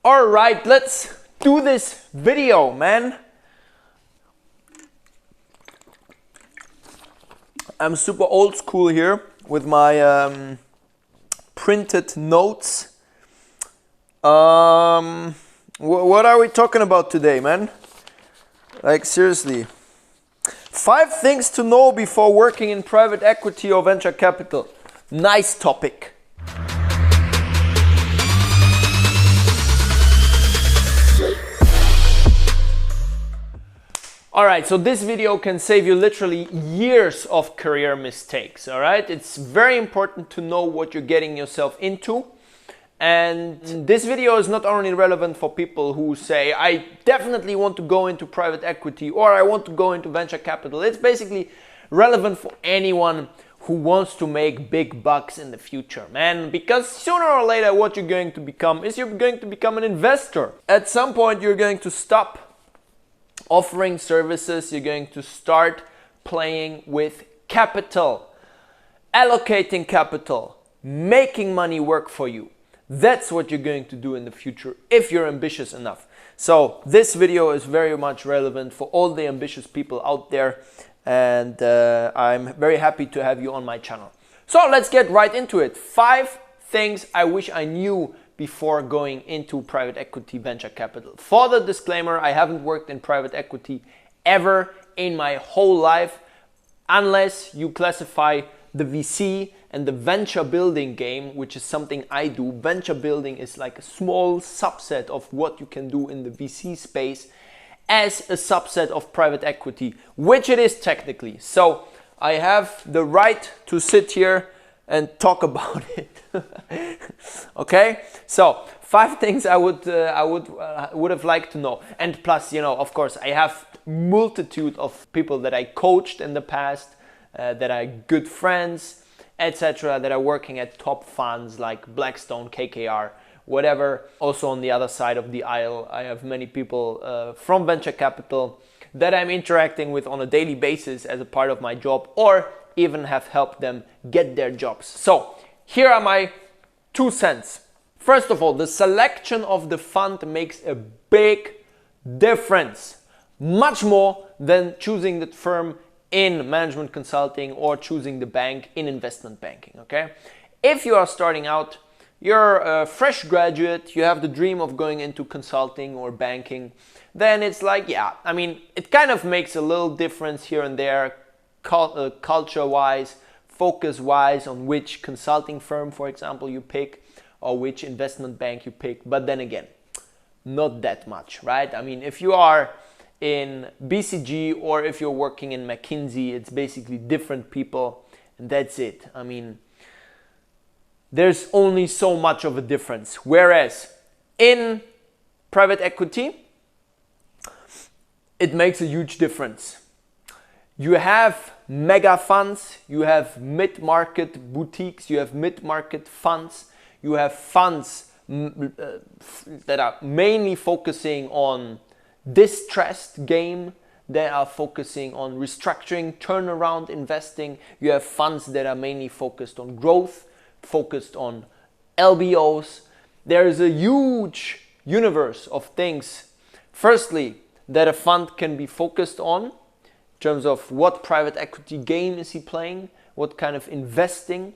All right, let's do this video, man. I'm super old school here with my printed notes. What are we talking about today, man? Like, seriously. 5 things to know before working in private equity or venture capital. Nice topic. Alright, so this video can save you literally years of career mistakes, alright? It's very important to know what you're getting yourself into. And this video is not only relevant for people who say, I definitely want to go into private equity or I want to go into venture capital. It's basically relevant for anyone who wants to make big bucks in the future, man. Because sooner or later what you're going to become is you're going to become an investor. At some point you're going to stop offering services, you're going to start playing with capital, allocating capital, making money work for you. That's what you're going to do in the future if you're ambitious enough. So this video is very much relevant for all the ambitious people out there, and I'm very happy to have you on my channel. So let's get right into it. 5 things I wish I knew before going into private equity venture capital. For the disclaimer, I haven't worked in private equity ever in my whole life, unless you classify the VC and the venture building game, which is something I do. Venture building is like a small subset of what you can do in the VC space as a subset of private equity, which it is technically. So I have the right to sit here and talk about it. Okay, so 5 things I would have liked to know. And plus, you know, of course, I have multitude of people that I coached in the past, that are good friends, etc., that are working at top funds like Blackstone, KKR, whatever. Also on the other side of the aisle, I have many people from venture capital that I'm interacting with on a daily basis as a part of my job, or even have helped them get their jobs. So here are my 2 cents. First of all, the selection of the fund makes a big difference, much more than choosing the firm in management consulting or choosing the bank in investment banking, okay? If you are starting out, you're a fresh graduate, you have the dream of going into consulting or banking, then it's like, yeah, I mean, it kind of makes a little difference here and there, culture-wise, focus-wise, on which consulting firm, for example, you pick, or which investment bank you pick. But then again, not that much, right? I mean, if you are in BCG or if you're working in McKinsey, it's basically different people, and that's it. I mean, there's only so much of a difference. Whereas in private equity, it makes a huge difference. You have mega funds, you have mid-market boutiques, you have mid-market funds, you have funds that are mainly focusing on distressed game, that are focusing on restructuring, turnaround investing. You have funds that are mainly focused on growth, focused on LBOs. There is a huge universe of things, firstly, that a fund can be focused on, in terms of what private equity game is he playing, what kind of investing,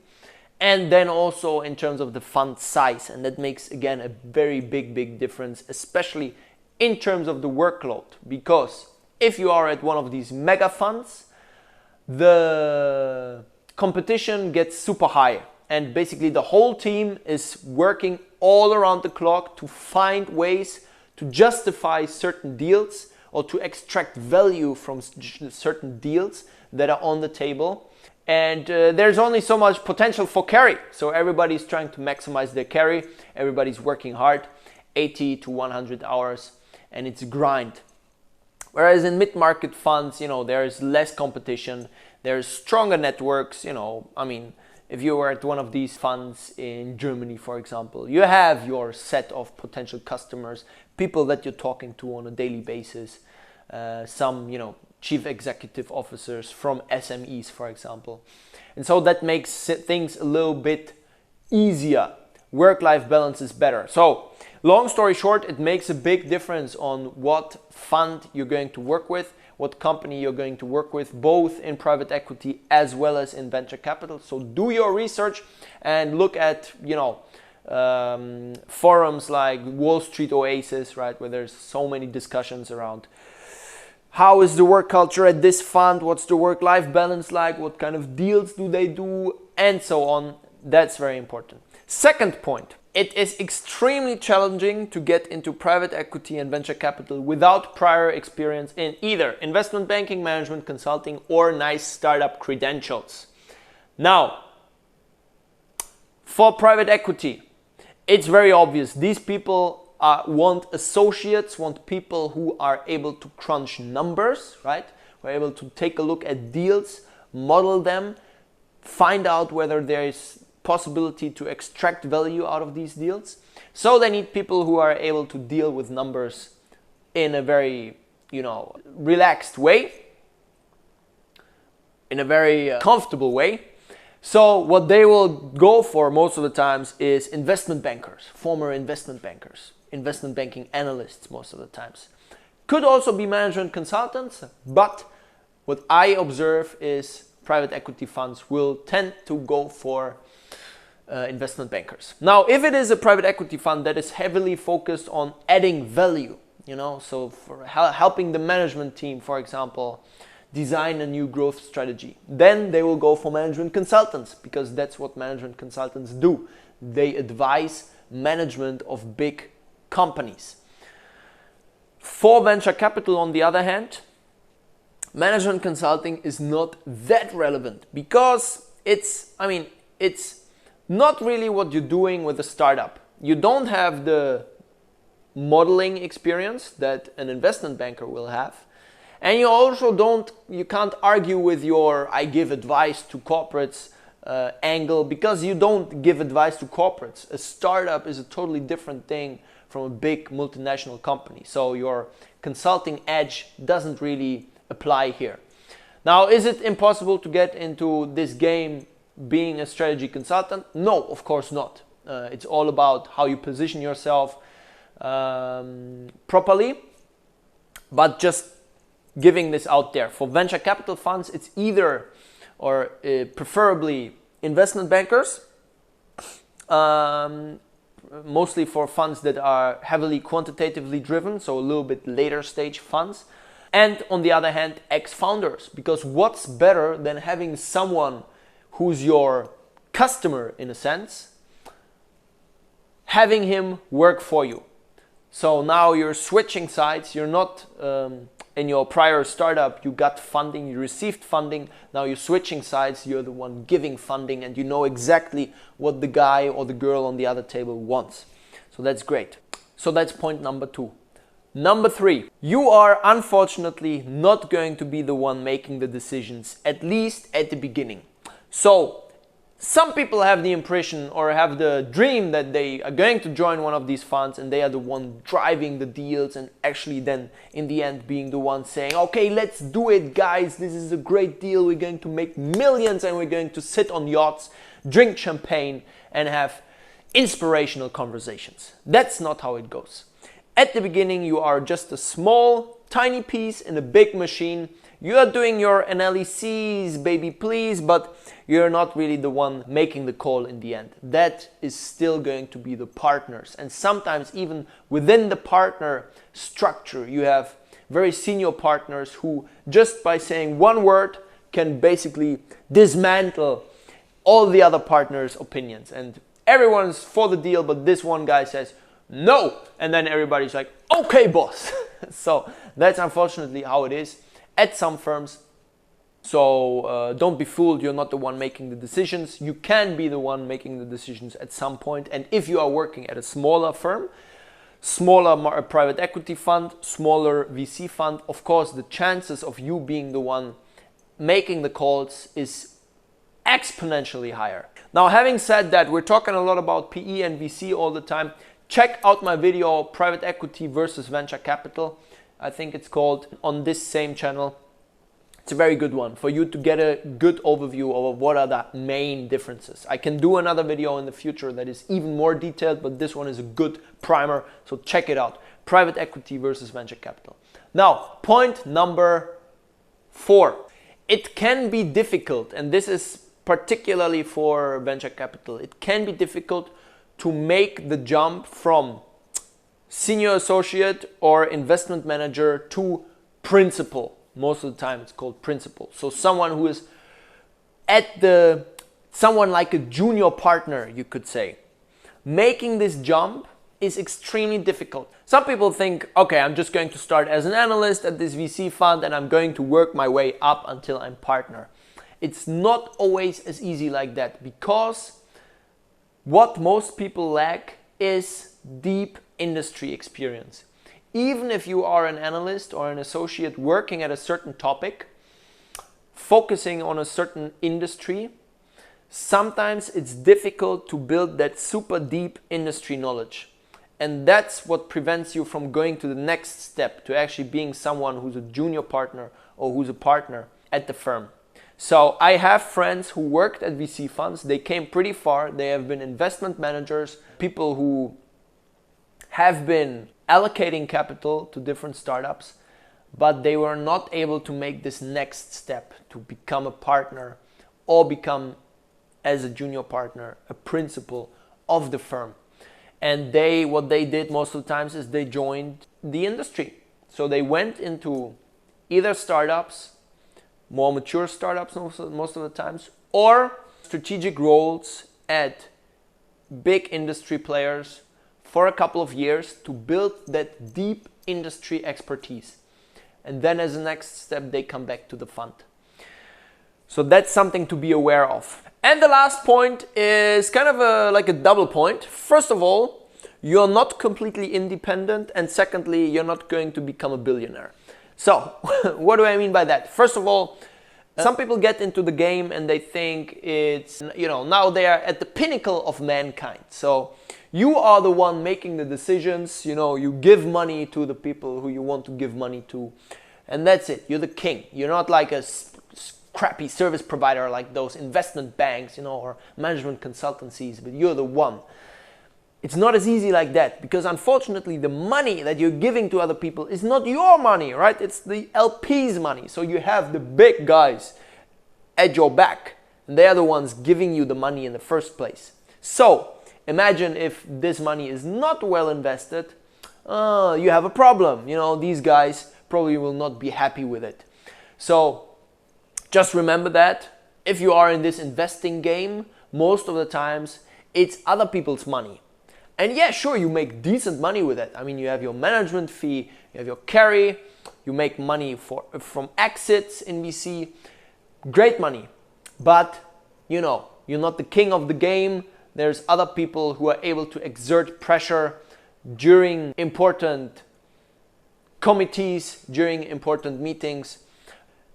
and then also in terms of the fund size. And that makes, again, a very big difference, especially in terms of the workload. Because if you are at one of these mega funds, the competition gets super high. And basically the whole team is working all around the clock to find ways to justify certain deals or to extract value from certain deals that are on the table. And there's only so much potential for carry. So everybody's trying to maximize their carry. Everybody's working hard, 80 to 100 hours, and it's a grind. Whereas in mid-market funds, you know, there's less competition. There's stronger networks, you know. I mean, if you were at one of these funds in Germany, for example, you have your set of potential customers, people that you're talking to on a daily basis, some, you know, chief executive officers from SMEs, for example. And so that makes things a little bit easier. work-life balance is better. So long story short, it makes a big difference on what fund you're going to work with, what company you're going to work with, both in private equity as well as in venture capital. So do your research and look at, forums like Wall Street Oasis, right, where there's so many discussions around how is the work culture at this fund, what's the work-life balance like, what kind of deals do they do, and so on. That's very important. Second point, it is extremely challenging to get into private equity and venture capital without prior experience in either investment banking, management consulting, or nice startup credentials. Now, for private equity, it's very obvious. These people want associates, want people who are able to crunch numbers, right? Who are able to take a look at deals, model them, find out whether there is possibility to extract value out of these deals. So they need people who are able to deal with numbers in a very, relaxed way, in a very comfortable way. So what they will go for most of the times is investment bankers, former investment bankers, investment banking analysts most of the times. Could also be management consultants, but what I observe is private equity funds will tend to go for investment bankers. Now, if it is a private equity fund that is heavily focused on adding value, so for helping the management team, for example, design a new growth strategy, then they will go for management consultants, because that's what management consultants do. They advise management of big companies. For venture capital, on the other hand, management consulting is not that relevant, because it's not really what you're doing with a startup. You don't have the modeling experience that an investment banker will have. And you also you can't argue with your I give advice to corporates angle, because you don't give advice to corporates. A startup is a totally different thing from a big multinational company. So your consulting edge doesn't really apply here. Now, is it impossible to get into this game being a strategy consultant? No, of course not. It's all about how you position yourself properly, but just giving this out there. For venture capital funds, it's either or preferably investment bankers, mostly for funds that are heavily quantitatively driven, so a little bit later stage funds. And on the other hand, ex-founders, because what's better than having someone who's your customer in a sense, having him work for you. So now you're switching sides. You're not in your prior startup, you got funding, you received funding. Now you're switching sides. You're the one giving funding, and you know exactly what the guy or the girl on the other table wants. So that's great. So that's point number 2. Number 3, you are unfortunately not going to be the one making the decisions, at least at the beginning. So some people have the impression or have the dream that they are going to join one of these funds and they are the one driving the deals, and actually then in the end being the one saying, okay, let's do it guys, this is a great deal, we're going to make millions and we're going to sit on yachts, drink champagne and have inspirational conversations. That's not how it goes. At the beginning you are just a small, tiny piece in a big machine. You are doing your analyses, baby please, but you're not really the one making the call in the end. That is still going to be the partners. And sometimes even within the partner structure, you have very senior partners who just by saying one word can basically dismantle all the other partners' opinions. And everyone's for the deal, but this one guy says no. And then everybody's like, okay, boss. So that's unfortunately how it is at some firms. So don't be fooled, you're not the one making the decisions. You can be the one making the decisions at some point. And if you are working at a smaller firm, smaller private equity fund, smaller VC fund, of course the chances of you being the one making the calls is exponentially higher. Now, having said that, we're talking a lot about PE and VC all the time. Check out my video, Private Equity versus Venture Capital. I think it's called, on this same channel. It's a very good one for you to get a good overview of what are the main differences. I can do another video in the future that is even more detailed, but this one is a good primer, so check it out. Private equity versus venture capital. Now, point number 4. It can be difficult, and this is particularly for venture capital, it can be difficult to make the jump from senior associate or investment manager to principal. Most of the time it's called principal. So someone who is someone like a junior partner, you could say. Making this jump is extremely difficult. Some people think, okay, I'm just going to start as an analyst at this VC fund and I'm going to work my way up until I'm partner. It's not always as easy like that, because what most people lack is deep industry experience. Even if you are an analyst or an associate working at a certain topic, focusing on a certain industry, sometimes it's difficult to build that super deep industry knowledge. And that's what prevents you from going to the next step, to actually being someone who's a junior partner or who's a partner at the firm. So I have friends who worked at VC funds. They came pretty far. They have been investment managers, people who have been allocating capital to different startups, but they were not able to make this next step to become a partner or become, as a junior partner, a principal of the firm. And what they did most of the times is they joined the industry. So they went into either startups, more mature startups most of the times, or strategic roles at big industry players for a couple of years to build that deep industry expertise. And then as a next step, they come back to the fund. So that's something to be aware of. And the last point is kind of like a double point. First of all, you're not completely independent, and secondly, you're not going to become a billionaire. So what do I mean by that? First of all, some people get into the game and they think it's, now they are at the pinnacle of mankind. So you are the one making the decisions, you give money to the people who you want to give money to, and that's it. You're the king. You're not like a crappy service provider like those investment banks, or management consultancies, but you're the one. It's not as easy like that, because unfortunately the money that you're giving to other people is not your money, right? It's the LP's money. So you have the big guys at your back, and they're the ones giving you the money in the first place. So imagine if this money is not well invested, you have a problem. These guys probably will not be happy with it. So just remember that if you are in this investing game, most of the times it's other people's money. And yeah, sure, you make decent money with it. I mean, you have your management fee, you have your carry, you make money from exits in VC, great money. But, you're not the king of the game. There's other people who are able to exert pressure during important committees, during important meetings.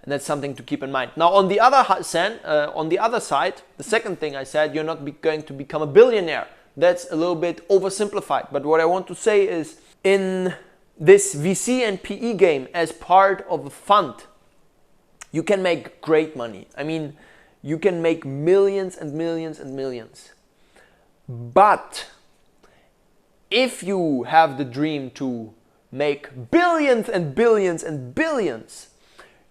And that's something to keep in mind. Now, on the other side, the second thing I said, you're not going to become a billionaire. That's a little bit oversimplified. But what I want to say is, in this VC and PE game, as part of a fund, you can make great money. I mean, you can make millions and millions and millions. But if you have the dream to make billions and billions and billions,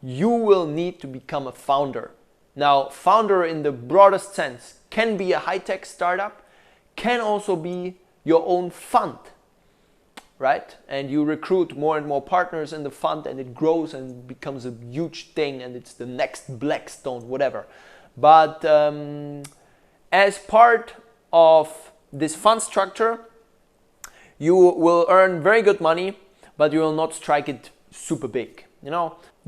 you will need to become a founder. Now, founder in the broadest sense can be a high-tech startup, can also be your own fund, right? And you recruit more and more partners in the fund, and it grows and becomes a huge thing, and it's the next Blackstone, whatever. But as part of this fund structure, you will earn very good money, but you will not strike it super big.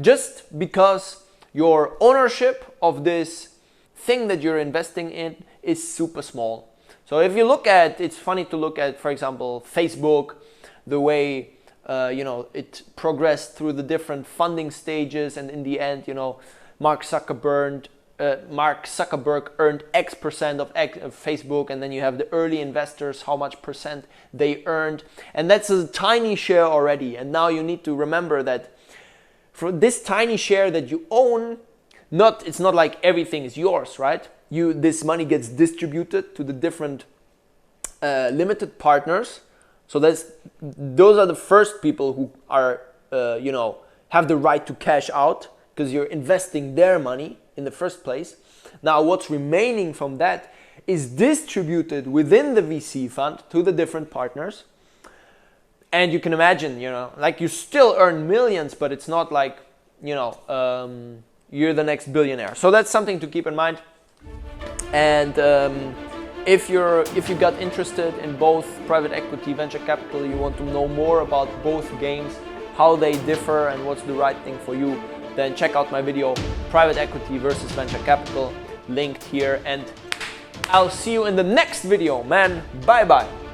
Just because your ownership of this thing that you're investing in is super small. So if you look at, it's funny to look at, for example, Facebook, the way it progressed through the different funding stages, and in the end, Mark Zuckerberg earned X% of Facebook, and then you have the early investors, how much percent they earned, and that's a tiny share already. And now you need to remember that for this tiny share that you own, it's not like everything is yours, right? This money gets distributed to the different limited partners. So those are the first people who are, have the right to cash out, because you're investing their money in the first place. Now, what's remaining from that is distributed within the VC fund to the different partners. And you can imagine, like you still earn millions, but it's not like, you're the next billionaire. So that's something to keep in mind. And if you got interested in both private equity, venture capital, you want to know more about both games, how they differ and what's the right thing for you, then check out my video, Private Equity versus Venture Capital, linked here. And I'll see you in the next video, man. Bye bye.